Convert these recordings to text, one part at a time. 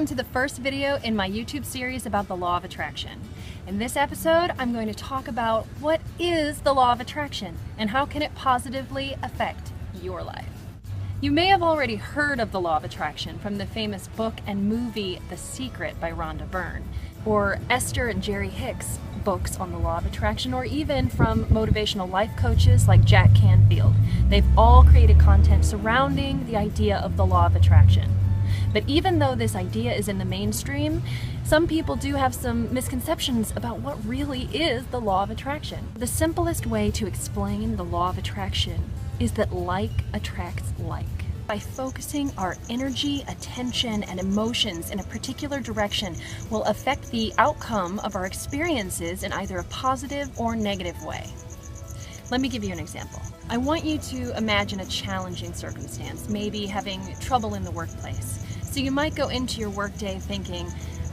Welcome to the first video in my YouTube series about the law of attraction. In this episode, I'm going to talk about what is the law of attraction and how can it positively affect your life. You may have already heard of the law of attraction from the famous book and movie The Secret by Rhonda Byrne, or Esther and Jerry Hicks' books on the law of attraction, or even from motivational life coaches like Jack Canfield. They've all created content surrounding the idea of the law of attraction. But even though this idea is in the mainstream, some people do have some misconceptions about what really is the law of attraction. The simplest way to explain the law of attraction is that like attracts like. By focusing our energy, attention, and emotions in a particular direction will affect the outcome of our experiences in either a positive or negative way. Let me give you an example. I want you to imagine a challenging circumstance, maybe having trouble in the workplace. So you might go into your workday thinking,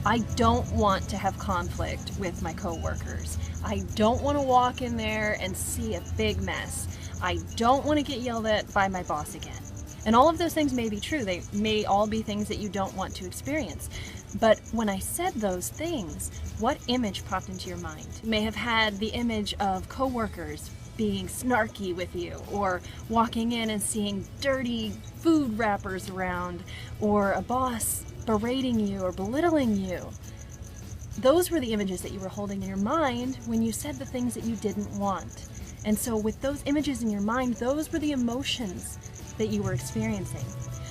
I don't want to have conflict with my coworkers. I don't want to walk in there and see a big mess. I don't want to get yelled at by my boss again. And all of those things may be true. They may all be things that you don't want to experience. But when I said those things, what image popped into your mind? You may have had the image of coworkers being snarky with you, or walking in and seeing dirty food wrappers around, or a boss berating you or belittling you. Those were the images that you were holding in your mind when you said the things that you didn't want. And so with those images in your mind, those were the emotions that you were experiencing.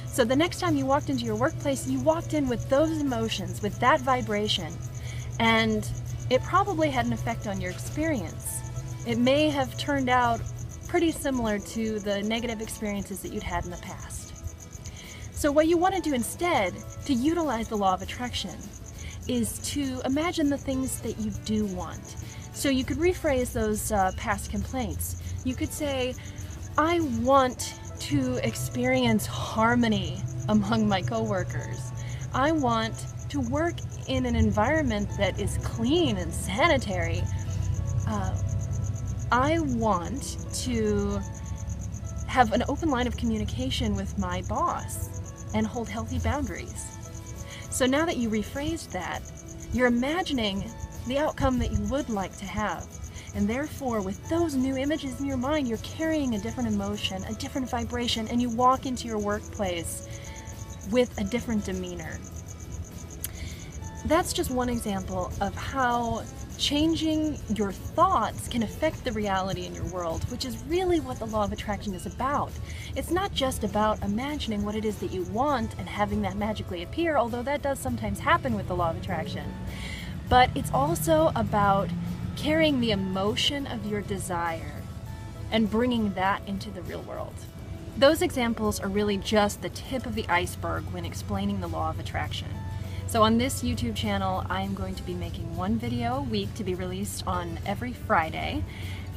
So the next time you walked into your workplace, you walked in with those emotions, with that vibration, and it probably had an effect on your experience. It may have turned out pretty similar to the negative experiences that you'd had in the past. So what you want to do instead to utilize the law of attraction is to imagine the things that you do want. So you could rephrase those past complaints. You could say, I want to experience harmony among my coworkers. I want to work in an environment that is clean and sanitary. I want to have an open line of communication with my boss and hold healthy boundaries. So now that you rephrased that, you're imagining the outcome that you would like to have. And therefore, with those new images in your mind, you're carrying a different emotion, a different vibration, and you walk into your workplace with a different demeanor. That's just one example of how changing your thoughts can affect the reality in your world, which is really what the law of attraction is about. It's not just about imagining what it is that you want and having that magically appear, although that does sometimes happen with the law of attraction. But it's also about carrying the emotion of your desire and bringing that into the real world. Those examples are really just the tip of the iceberg when explaining the law of attraction. So on this YouTube channel, I am going to be making one video a week to be released on every Friday.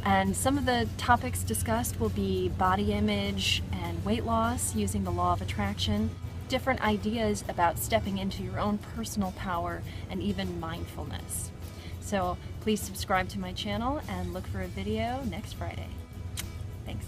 And some of the topics discussed will be body image and weight loss using the law of attraction, different ideas about stepping into your own personal power, and even mindfulness. So please subscribe to my channel and look for a video next Friday. Thanks.